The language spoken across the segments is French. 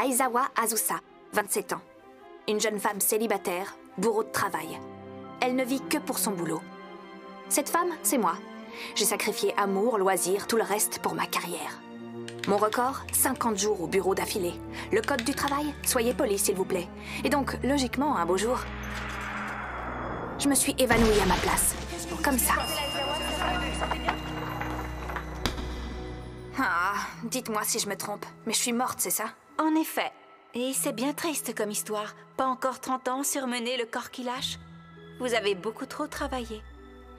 Aizawa Azusa, 27 ans. Une jeune femme célibataire, bourreau de travail. Elle ne vit que pour son boulot. Cette femme, c'est moi. J'ai sacrifié amour, loisirs, tout le reste pour ma carrière. Mon record, 50 jours au bureau d'affilée. Le code du travail, soyez poli s'il vous plaît. Et donc, logiquement, un beau jour, je me suis évanouie à ma place. Comme ça. Ah, dites-moi si je me trompe, mais je suis morte, c'est ça? En effet. Et c'est bien triste comme histoire. Pas encore 30 ans, surmener le corps qui lâche. Vous avez beaucoup trop travaillé.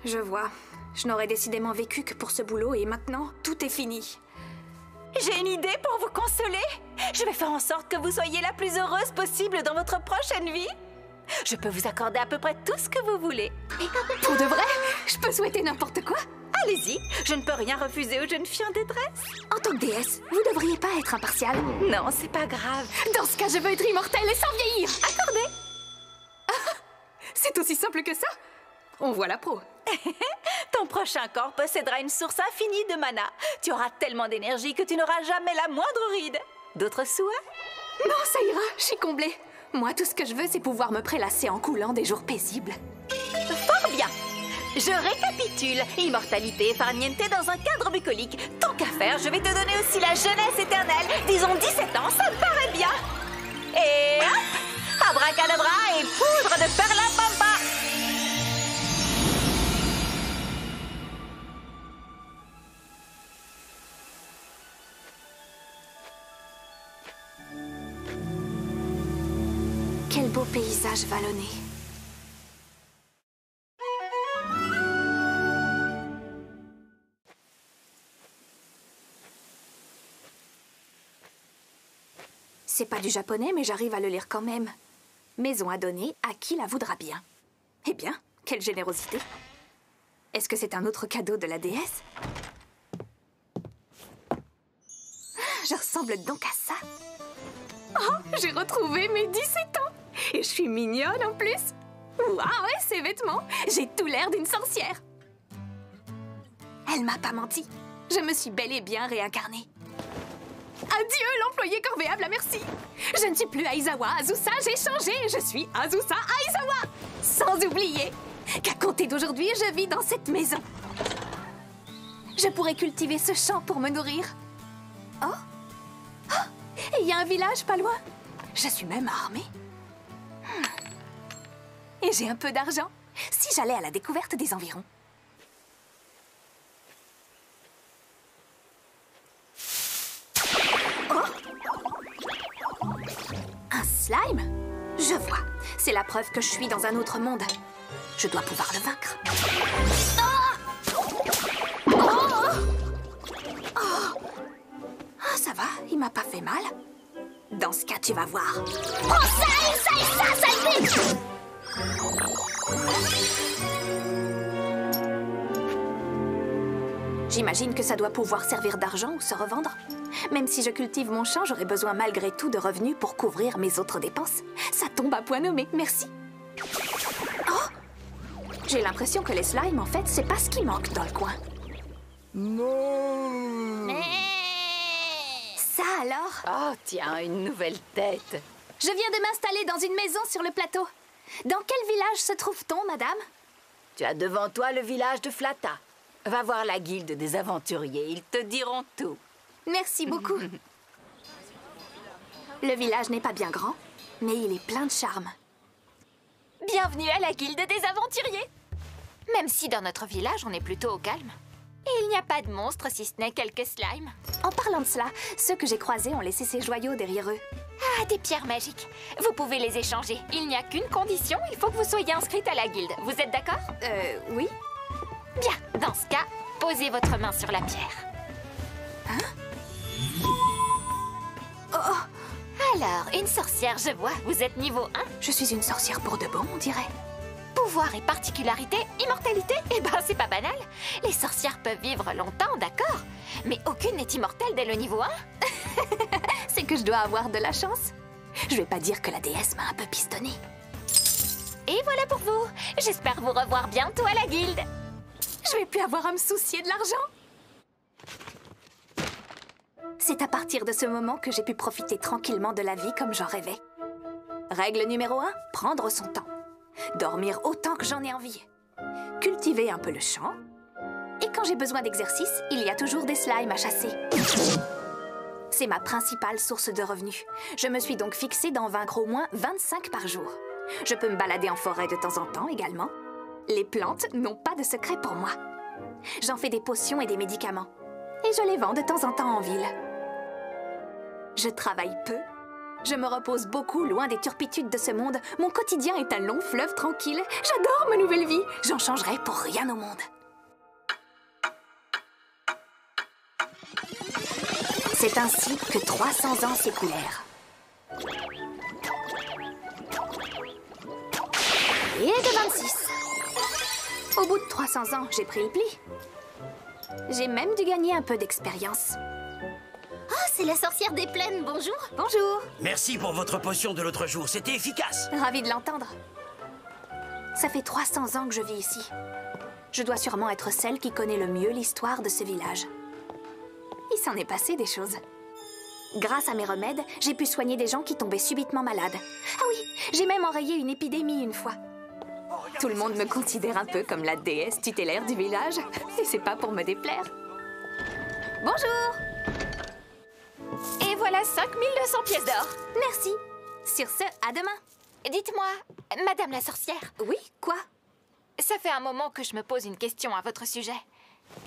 Je vois. Je n'aurais décidément vécu que pour ce boulot et maintenant, tout est fini. J'ai une idée pour vous consoler. Je vais faire en sorte que vous soyez la plus heureuse possible dans votre prochaine vie. Je peux vous accorder à peu près tout ce que vous voulez. Pour de vrai? Je peux souhaiter n'importe quoi? Allez-y, je ne peux rien refuser aux jeunes filles en détresse. En tant que déesse, vous devriez pas être impartiale. Non, c'est pas grave. Dans ce cas, je veux être immortelle et sans vieillir. Accordé. C'est aussi simple que ça? On voit la pro. Ton prochain corps possédera une source infinie de mana. Tu auras tellement d'énergie que tu n'auras jamais la moindre ride. D'autres souhaits? Non, ça ira, je suis comblée. Moi, tout ce que je veux, c'est pouvoir me prélasser en coulant des jours paisibles. Fort bien. Je récapitule. Immortalité et farniente dans un cadre bucolique. Tant qu'à faire, je vais te donner aussi la jeunesse éternelle. Disons 17 ans, ça me paraît bien. Et hop! Abracadabra et poudre de perlimpinpin. Quel beau paysage vallonné. C'est pas du japonais, mais j'arrive à le lire quand même. Maison à donner à qui la voudra bien. Eh bien, quelle générosité. Est-ce que c'est un autre cadeau de la déesse? Je ressemble donc à ça. Oh, j'ai retrouvé mes 17 ans. Et je suis mignonne en plus. Waouh, ouais, ces vêtements. J'ai tout l'air d'une sorcière. Elle m'a pas menti. Je me suis bel et bien réincarnée. Adieu, l'employé corvéable à merci. Je ne suis plus Aizawa Azusa, j'ai changé. Je suis Azusa Aizawa. Sans oublier qu'à compter d'aujourd'hui, je vis dans cette maison. Je pourrais cultiver ce champ pour me nourrir. Oh, et il y a un village pas loin. Je suis même armée. Et j'ai un peu d'argent. Si j'allais à la découverte des environs. Un slime? Je vois. C'est la preuve que je suis dans un autre monde. Je dois pouvoir le vaincre. Ah, ça va, il m'a pas fait mal. Dans ce cas, tu vas voir. Oh, ça vite! J'imagine que ça doit pouvoir servir d'argent ou se revendre. Même si je cultive mon champ, j'aurai besoin malgré tout de revenus pour couvrir mes autres dépenses. Ça tombe à point nommé, merci. Oh! J'ai l'impression que les slimes, en fait, c'est pas ce qui manque dans le coin. Ça alors? Oh, tiens, une nouvelle tête. Je viens de m'installer dans une maison sur le plateau. Dans quel village se trouve-t-on, madame? Tu as devant toi le village de Flata. Va voir la guilde des aventuriers, ils te diront tout. Merci beaucoup. Le village n'est pas bien grand, mais il est plein de charme. Bienvenue à la guilde des aventuriers. Même si dans notre village, on est plutôt au calme. Et il n'y a pas de monstres si ce n'est quelques slimes. En parlant de cela, ceux que j'ai croisés ont laissé ces joyaux derrière eux. Ah, des pierres magiques. Vous pouvez les échanger. Il n'y a qu'une condition, il faut que vous soyez inscrite à la guilde. Vous êtes d'accord? Oui. Bien, dans ce cas, posez votre main sur la pierre. Hein? Oh! Alors, une sorcière, je vois, vous êtes niveau 1. Je suis une sorcière pour de bon, on dirait. Pouvoir et particularité, immortalité, eh ben c'est pas banal. Les sorcières peuvent vivre longtemps, d'accord, mais aucune n'est immortelle dès le niveau 1. C'est que je dois avoir de la chance. Je vais pas dire que la déesse m'a un peu pistonnée. Et voilà pour vous. J'espère vous revoir bientôt à la guilde. Je vais plus avoir à me soucier de l'argent. C'est à partir de ce moment que j'ai pu profiter tranquillement de la vie comme j'en rêvais. Règle numéro 1, prendre son temps. Dormir autant que j'en ai envie. Cultiver un peu le champ. Et quand j'ai besoin d'exercice, il y a toujours des slimes à chasser. C'est ma principale source de revenus. Je me suis donc fixée d'en vaincre au moins 25 par jour. Je peux me balader en forêt de temps en temps également. Les plantes n'ont pas de secret pour moi. J'en fais des potions et des médicaments. Et je les vends de temps en temps en ville. Je travaille peu. Je me repose beaucoup loin des turpitudes de ce monde. Mon quotidien est un long fleuve tranquille. J'adore ma nouvelle vie. J'en changerai pour rien au monde. C'est ainsi que 300 ans s'écoulèrent. Et de 26. Au bout de 300 ans, j'ai pris le pli. J'ai même dû gagner un peu d'expérience. Oh, c'est la sorcière des plaines, bonjour. Bonjour. Merci pour votre potion de l'autre jour, c'était efficace. Ravie de l'entendre. Ça fait 300 ans que je vis ici. Je dois sûrement être celle qui connaît le mieux l'histoire de ce village. Il s'en est passé des choses. Grâce à mes remèdes, j'ai pu soigner des gens qui tombaient subitement malades. Ah oui, j'ai même enrayé une épidémie une fois. Tout le monde me considère un peu comme la déesse tutélaire du village. Et c'est pas pour me déplaire. Bonjour. Et voilà 5200 pièces d'or. Merci. Sur ce, à demain. Dites-moi, Madame la sorcière. Oui, quoi? Ça fait un moment que je me pose une question à votre sujet.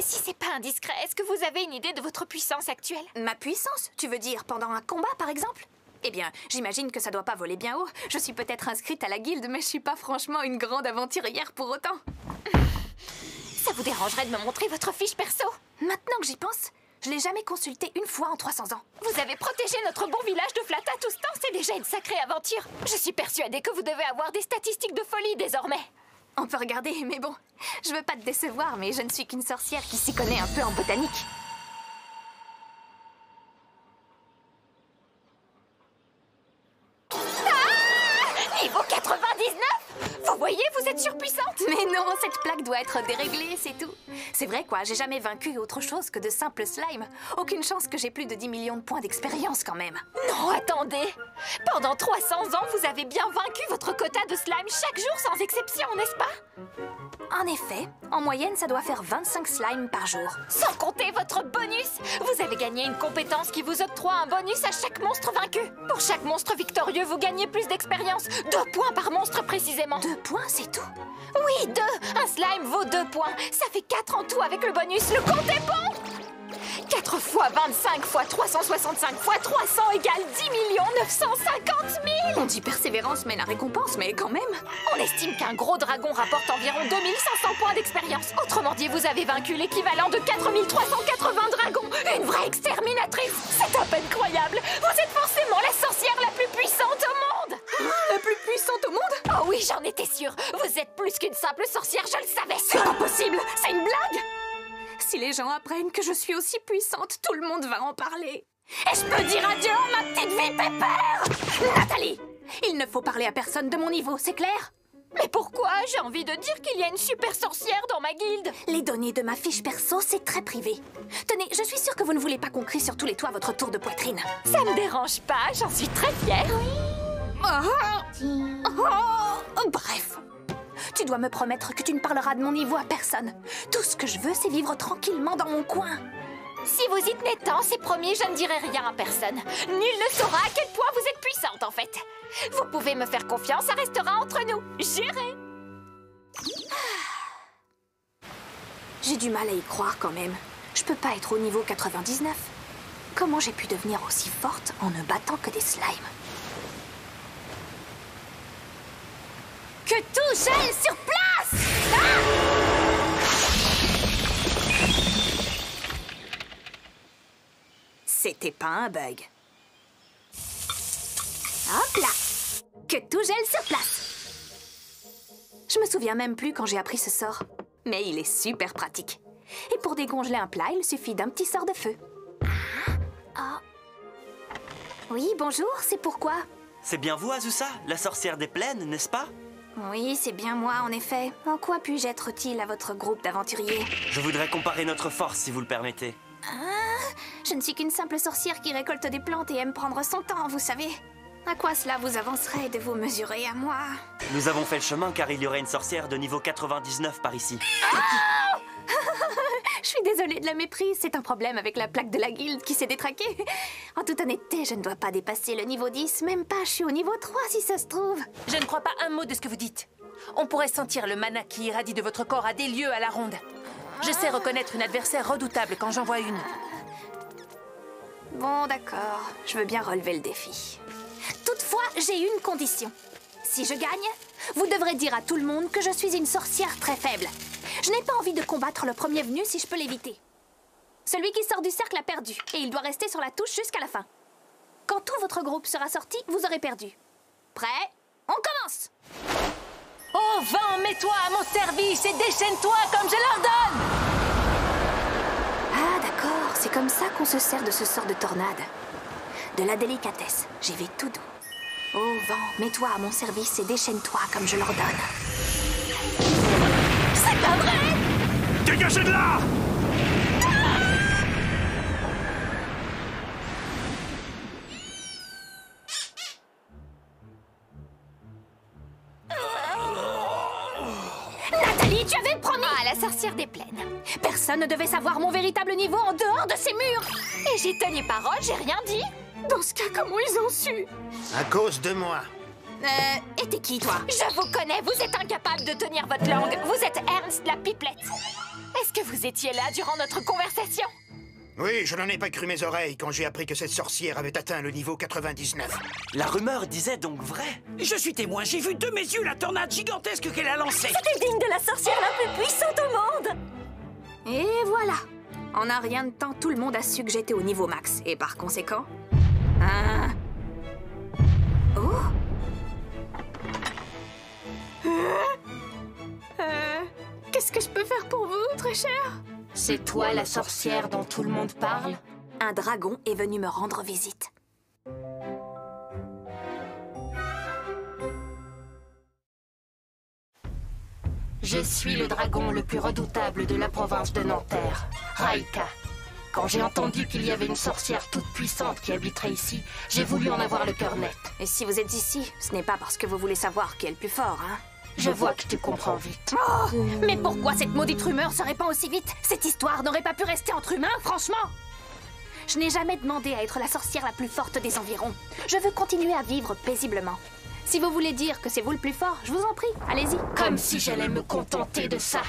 Si c'est pas indiscret, est-ce que vous avez une idée de votre puissance actuelle? Ma puissance? Tu veux dire pendant un combat, par exemple? Eh bien, j'imagine que ça doit pas voler bien haut. Je suis peut-être inscrite à la guilde, mais je suis pas franchement une grande aventurière pour autant. Ça vous dérangerait de me montrer votre fiche perso? Maintenant que j'y pense, je l'ai jamais consultée une fois en 300 ans. Vous avez protégé notre bon village de Flata tout ce temps, c'est déjà une sacrée aventure. Je suis persuadée que vous devez avoir des statistiques de folie désormais. On peut regarder, mais bon, je veux pas te décevoir, mais je ne suis qu'une sorcière qui s'y connaît un peu en botanique. Ah! Niveau 99! Vous voyez, vous êtes surpuissante! Mais non, cette plaque doit être déréglée, c'est tout. C'est vrai quoi, j'ai jamais vaincu autre chose que de simples slimes. Aucune chance que j'ai plus de 10 millions de points d'expérience quand même. Non, attendez! Pendant 300 ans, vous avez bien vaincu votre quota de slime chaque jour sans exception, n'est-ce pas? En effet, en moyenne, ça doit faire 25 slimes par jour. Sans compter votre bonus! Vous avez gagné une compétence qui vous octroie un bonus à chaque monstre vaincu. Pour chaque monstre victorieux, vous gagnez plus d'expérience. 2 points par monstre précisément. 2 points, c'est tout? Oui, 2! Un slime vaut 2 points. Ça fait 4 en tout avec le bonus. Le compte est bon! 4 fois 25 fois 365 fois 300 égale 10 950 000! On dit persévérance mais la récompense, mais quand même. On estime qu'un gros dragon rapporte environ 2500 points d'expérience. Autrement dit, vous avez vaincu l'équivalent de 4380 dragons. Une vraie exterminatrice. C'est à peine croyable. Vous êtes forcément la sorcière la plus puissante au monde. La plus puissante au monde? Oh oui, j'en étais sûre. Vous êtes plus qu'une simple sorcière, je le savais. C'est pas possible. C'est une blague. Si les gens apprennent que je suis aussi puissante, tout le monde va en parler. Et je peux dire adieu à ma petite vie pépère! Nathalie! Il ne faut parler à personne de mon niveau, c'est clair? Mais pourquoi? J'ai envie de dire qu'il y a une super sorcière dans ma guilde. Les données de ma fiche perso, c'est très privé. Tenez, je suis sûre que vous ne voulez pas qu'on crie sur tous les toits votre tour de poitrine. Ça me dérange pas, j'en suis très fière. Bref. Tu dois me promettre que tu ne parleras de mon niveau à personne. Tout ce que je veux, c'est vivre tranquillement dans mon coin. Si vous y tenez tant, c'est promis, je ne dirai rien à personne. Nul ne saura à quel point vous êtes puissante, en fait. Vous pouvez me faire confiance, ça restera entre nous. Jurez. J'ai du mal à y croire quand même. Je peux pas être au niveau 99. Comment j'ai pu devenir aussi forte en ne battant que des slimes? Que tout gèle sur place! C'était pas un bug. Hop là! Que tout gèle sur place! Je me souviens même plus quand j'ai appris ce sort. Mais il est super pratique. Et pour décongeler un plat, il suffit d'un petit sort de feu. Ah. Oui, bonjour, c'est pourquoi? C'est bien vous, Azusa, la sorcière des plaines, n'est-ce pas? Oui, c'est bien moi, en effet. En quoi puis-je être utile à votre groupe d'aventuriers? Je voudrais comparer notre force, si vous le permettez. Je ne suis qu'une simple sorcière qui récolte des plantes et aime prendre son temps, vous savez. À quoi cela vous avancerait de vous mesurer à moi? Nous avons fait le chemin car il y aurait une sorcière de niveau 99 par ici. Je suis désolée de la méprise, c'est un problème avec la plaque de la guilde qui s'est détraquée. En toute honnêteté, je ne dois pas dépasser le niveau 10, même pas, je suis au niveau 3 si ça se trouve. Je ne crois pas un mot de ce que vous dites. On pourrait sentir le mana qui irradie de votre corps à des lieues à la ronde. Je sais reconnaître une adversaire redoutable quand j'en vois une. Bon, d'accord, je veux bien relever le défi. Toutefois, j'ai une condition. Si je gagne, vous devrez dire à tout le monde que je suis une sorcière très faible. Je n'ai pas envie de combattre le premier venu si je peux l'éviter. Celui qui sort du cercle a perdu, et il doit rester sur la touche jusqu'à la fin. Quand tout votre groupe sera sorti, vous aurez perdu. Prêt? On commence! Oh vent, mets-toi à mon service et déchaîne-toi comme je l'ordonne! Ah, d'accord, c'est comme ça qu'on se sert de ce sort de tornade. De la délicatesse, j'y vais tout doux. Oh vent, mets-toi à mon service et déchaîne-toi comme je l'ordonne. C'est pas vrai! Dégagez de là! Nathalie, tu avais promis! Ah, la sorcière des plaines. Personne ne devait savoir mon véritable niveau en dehors de ces murs. Et j'ai tenu parole, j'ai rien dit. Dans ce cas, comment ils ont su? À cause de moi. Et t'es qui, toi? Je vous connais, vous êtes incapable de tenir votre langue. Vous êtes Ernst la pipelette. Est-ce que vous étiez là durant notre conversation? Oui, je n'en ai pas cru mes oreilles quand j'ai appris que cette sorcière avait atteint le niveau 99. La rumeur disait donc vrai. Je suis témoin, j'ai vu de mes yeux la tornade gigantesque qu'elle a lancée. C'était digne de la sorcière la plus puissante au monde. Et voilà. En un rien de temps, tout le monde a su que j'étais au niveau max. Et par conséquent... Oh. Qu'est-ce que je peux faire pour vous, très cher? C'est toi la sorcière dont tout le monde parle? Un dragon est venu me rendre visite. Je suis le dragon le plus redoutable de la province de Nanterre, Raika. Quand j'ai entendu qu'il y avait une sorcière toute puissante qui habiterait ici, j'ai voulu en avoir le cœur net. Et si vous êtes ici, ce n'est pas parce que vous voulez savoir qui est le plus fort, hein? Je vois que tu comprends vite. Oh, mais pourquoi cette maudite rumeur se répand aussi vite? Cette histoire n'aurait pas pu rester entre humains, franchement! Je n'ai jamais demandé à être la sorcière la plus forte des environs. Je veux continuer à vivre paisiblement. Si vous voulez dire que c'est vous le plus fort, je vous en prie, allez-y. Comme si j'allais me contenter de ça.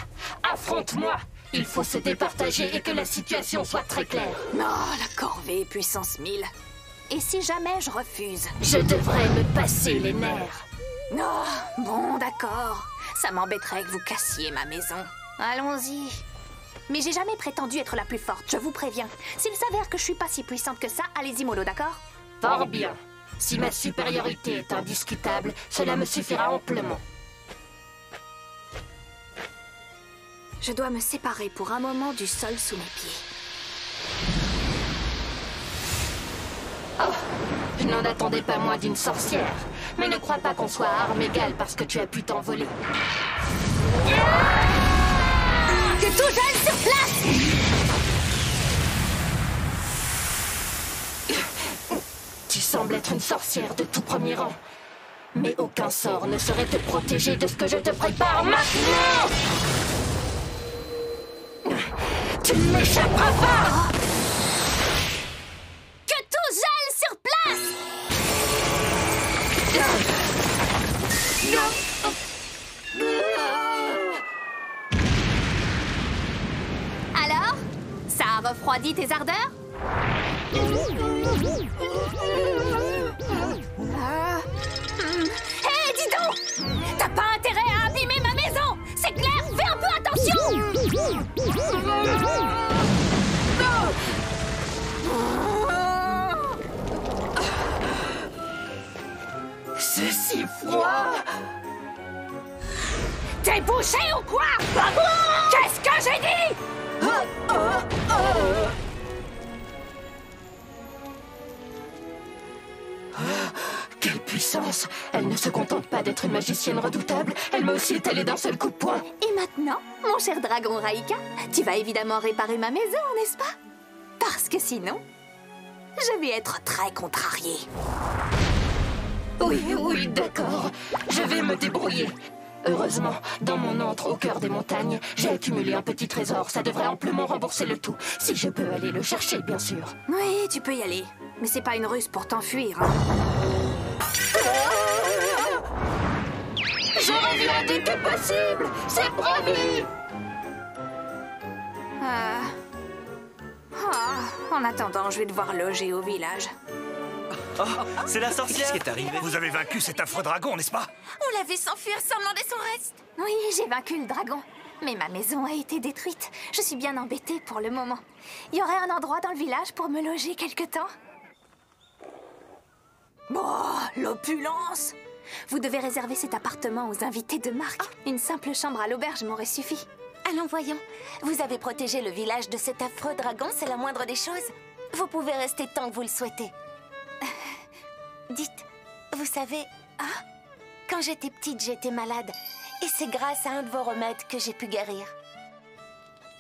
Affronte-moi! Il faut se départager et que la situation soit très claire. Oh, la corvée, puissance 1000. Et si jamais je refuse? Je devrais me passer les nerfs. Oh, bon, d'accord. Ça m'embêterait que vous cassiez ma maison. Allons-y. Mais j'ai jamais prétendu être la plus forte, je vous préviens. S'il s'avère que je suis pas si puissante que ça, allez-y mollo, d'accord? Fort bien. Si ma supériorité est indiscutable, cela me suffira amplement. Je dois me séparer pour un moment du sol sous mes pieds. Oh, je n'en attendais pas moins d'une sorcière. Mais ne crois pas qu'on soit à armes égales parce que tu as pu t'envoler. Que tout gèle sur place! Tu sembles être une sorcière de tout premier rang. Mais aucun sort ne saurait te protéger de ce que je te prépare maintenant! Tu ne m'échapperas pas! Que tout gèle sur place! Alors? Ça a refroidi tes ardeurs? Hé, dis donc! T'as pas intérêt à abîmer ma maison! C'est clair? Fais un peu attention! C'est si froid! T'es bouché ou quoi? Qu'est-ce que j'ai dit? Quelle puissance! Elle ne se contente pas d'être une magicienne redoutable, elle m'a aussi étalé d'un seul coup de poing. Et maintenant, mon cher dragon Raika, tu vas évidemment réparer ma maison, n'est-ce pas? Parce que sinon, je vais être très contrariée. Oui, d'accord. Je vais me débrouiller. Heureusement, dans mon antre au cœur des montagnes, j'ai accumulé un petit trésor. Ça devrait amplement rembourser le tout. Si je peux aller le chercher, bien sûr. Oui, tu peux y aller. Mais c'est pas une ruse pour t'enfuir, hein. Je reviens dès que possible. C'est promis. En attendant, je vais devoir loger au village. Oh, c'est la sorcière. Qu'est-ce qui est arrivé? Vous avez vaincu cet affreux dragon, n'est-ce pas? On l'a vu s'enfuir sans demander son reste. Oui, j'ai vaincu le dragon. Mais ma maison a été détruite. Je suis bien embêtée pour le moment. Il y aurait un endroit dans le village pour me loger quelque temps? Oh, l'opulence! Vous devez réserver cet appartement aux invités de marque. Une simple chambre à l'auberge m'aurait suffi. Allons, voyons. Vous avez protégé le village de cet affreux dragon, c'est la moindre des choses. Vous pouvez rester tant que vous le souhaitez. Dites, vous savez, quand j'étais petite, j'étais malade. Et c'est grâce à un de vos remèdes que j'ai pu guérir.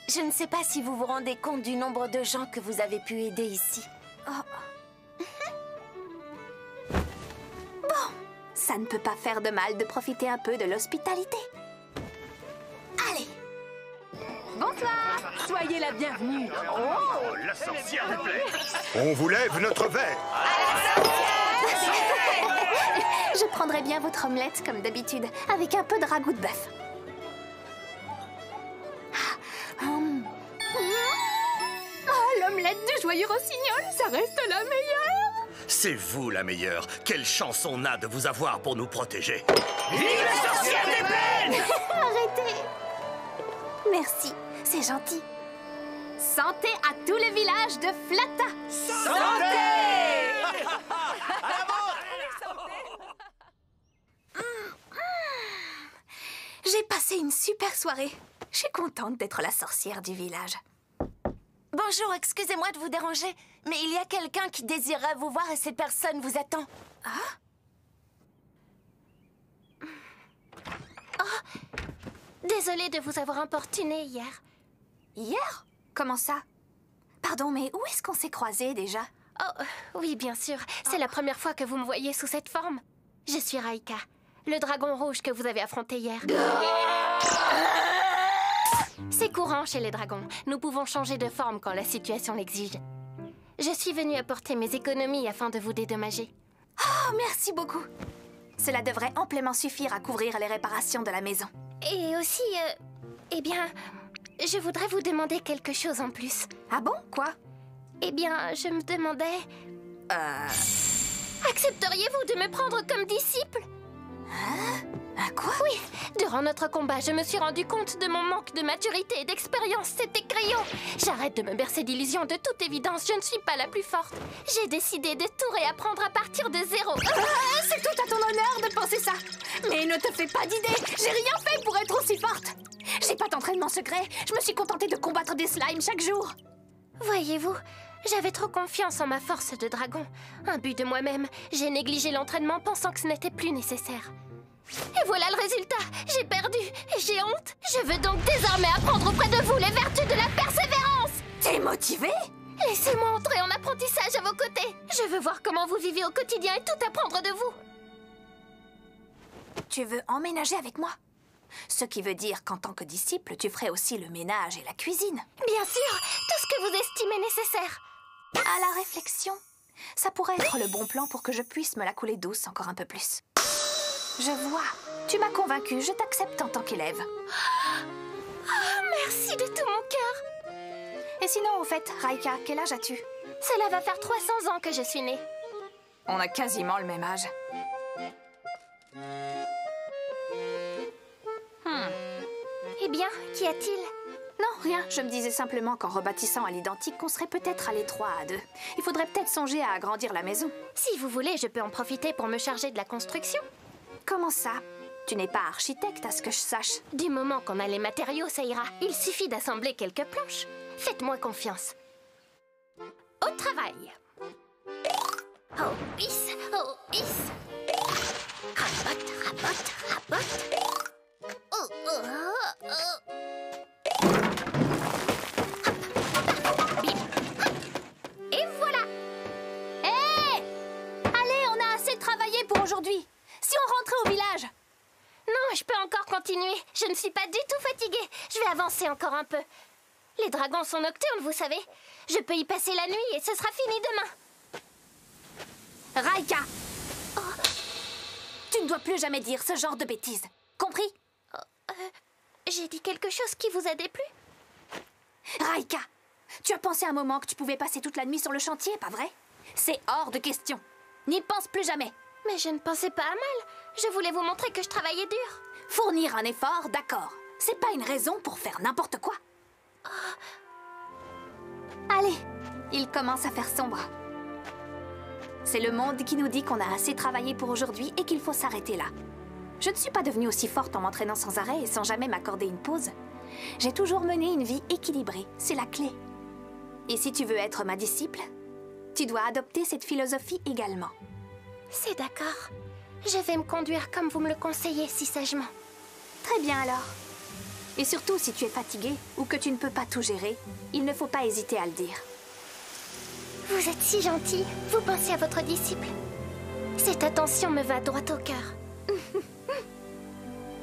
Je ne sais pas si vous vous rendez compte du nombre de gens que vous avez pu aider ici. Bon, ça ne peut pas faire de mal de profiter un peu de l'hospitalité. Allez! Bonsoir. Soyez la bienvenue. Oh, la sorcière des plaines! On vous lève notre verre! Je prendrai bien votre omelette comme d'habitude, avec un peu de ragoût de bœuf. L'omelette du joyeux rossignol, ça reste la meilleure. C'est vous la meilleure. Quelle chance on a de vous avoir pour nous protéger. Vive la sorcière des plaines! Arrêtez. Merci, c'est gentil. Santé à tout le village de Flata. Santé! J'ai passé une super soirée. Je suis contente d'être la sorcière du village. Bonjour, excusez-moi de vous déranger, mais il y a quelqu'un qui désirerait vous voir et cette personne vous attend. Désolée de vous avoir importuné hier. Hier? Comment ça? Pardon, mais où est-ce qu'on s'est croisés déjà? Oh, oui, bien sûr. C'est la première fois que vous me voyez sous cette forme. Je suis Raika, le dragon rouge que vous avez affronté hier. C'est courant chez les dragons. Nous pouvons changer de forme quand la situation l'exige. Je suis venue apporter mes économies afin de vous dédommager. Oh, merci beaucoup. Cela devrait amplement suffire à couvrir les réparations de la maison. Et aussi, eh bien, je voudrais vous demander quelque chose en plus. Ah bon? Quoi? Eh bien, je me demandais... Accepteriez-vous de me prendre comme disciple? Un quoi? Oui, durant notre combat, je me suis rendu compte de mon manque de maturité et d'expérience. C'était criant. J'arrête de me bercer d'illusions. De toute évidence, je ne suis pas la plus forte. J'ai décidé de tout réapprendre à partir de zéro. C'est tout à ton honneur de penser ça. Mais ne te fais pas d'idée. J'ai rien fait pour être aussi forte. J'ai pas d'entraînement secret. Je me suis contentée de combattre des slimes chaque jour. Voyez-vous, j'avais trop confiance en ma force de dragon. Imbu de moi-même, j'ai négligé l'entraînement pensant que ce n'était plus nécessaire. Et voilà le résultat. J'ai perdu. J'ai honte. Je veux donc désormais apprendre auprès de vous les vertus de la persévérance. T'es motivée? Laissez-moi entrer en apprentissage à vos côtés. Je veux voir comment vous vivez au quotidien et tout apprendre de vous. Tu veux emménager avec moi? Ce qui veut dire qu'en tant que disciple, tu ferais aussi le ménage et la cuisine. Bien sûr, tout ce que vous estimez nécessaire. À la réflexion, ça pourrait être le bon plan pour que je puisse me la couler douce encore un peu plus. Je vois. Tu m'as convaincue, je t'accepte en tant qu'élève. Merci de tout mon cœur. Et sinon, au fait, Raika, quel âge as-tu? Cela va faire 300 ans que je suis née. On a quasiment le même âge. Eh bien, qu'y a-t-il? Non, rien. Je me disais simplement qu'en rebâtissant à l'identique, qu'on serait peut-être à l'étroit à deux. Il faudrait peut-être songer à agrandir la maison. Si vous voulez, je peux en profiter pour me charger de la construction. Comment ça? Tu n'es pas architecte, à ce que je sache. Du moment qu'on a les matériaux, ça ira. Il suffit d'assembler quelques planches. Faites-moi confiance. Au travail. Oh, hisse, oh, hisse. Rabote, rabote, rabote. Oh, oh, oh, oh. Hop, bim, hop. aujourd'hui? Si on rentrait au village? Non, je peux encore continuer. Je ne suis pas du tout fatiguée. Je vais avancer encore un peu. Les dragons sont nocturnes, vous savez. Je peux y passer la nuit et ce sera fini demain. Raika! Tu ne dois plus jamais dire ce genre de bêtises. Compris? J'ai dit quelque chose qui vous a déplu? Raika! Tu as pensé un moment que tu pouvais passer toute la nuit sur le chantier, pas vrai? C'est hors de question. N'y pense plus jamais. Mais je ne pensais pas à mal. Je voulais vous montrer que je travaillais dur. Fournir un effort, d'accord. C'est pas une raison pour faire n'importe quoi. Allez, il commence à faire sombre. C'est le monde qui nous dit qu'on a assez travaillé pour aujourd'hui et qu'il faut s'arrêter là. Je ne suis pas devenue aussi forte en m'entraînant sans arrêt et sans jamais m'accorder une pause. J'ai toujours mené une vie équilibrée, c'est la clé. Et si tu veux être ma disciple, tu dois adopter cette philosophie également. C'est d'accord. Je vais me conduire comme vous me le conseillez si sagement. Très bien alors. Et surtout, si tu es fatigué ou que tu ne peux pas tout gérer, il ne faut pas hésiter à le dire. Vous êtes si gentil. Vous pensez à votre disciple. Cette attention me va droit au cœur.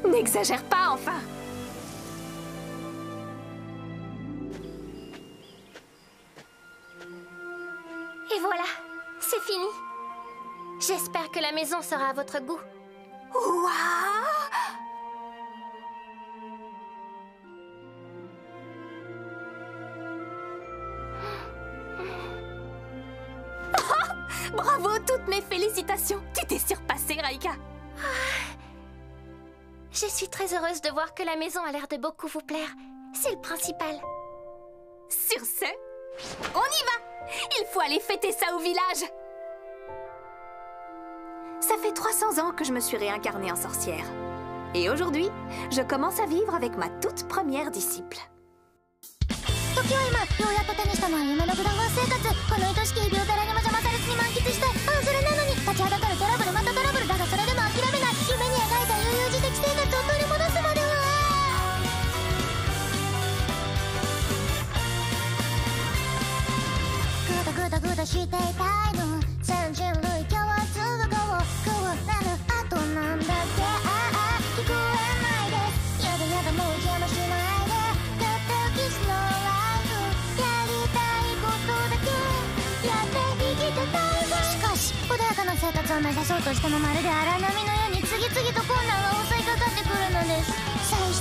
N'exagère pas, enfin! Et voilà, c'est fini. J'espère que la maison sera à votre goût. Waouh! Bravo, toutes mes félicitations! Tu t'es surpassée, Raika! Je suis très heureuse de voir que la maison a l'air de beaucoup vous plaire. C'est le principal. Sur ce, on y va! Il faut aller fêter ça au village! Ça fait 300 ans que je me suis réincarnée en sorcière. Et aujourd'hui, je commence à vivre avec ma toute première disciple. 時は今ようやっと手にしたのは夢のグランガン生活この愛しき日々を誰にも邪魔されずに満喫したいそれなのに立ちはだかるトラブルまたトラブルだがそれでも諦めない夢に描いた悠々自適生活を取り戻すまではグダグダグダしていたいの全人類共通語を食われるあとなんだっけ聞こえないですやだやだもう邪魔しないでキスのしかし穏やかな生活を目指そうとしてもまるで荒波のように次々と困難が襲いかかってくるのです最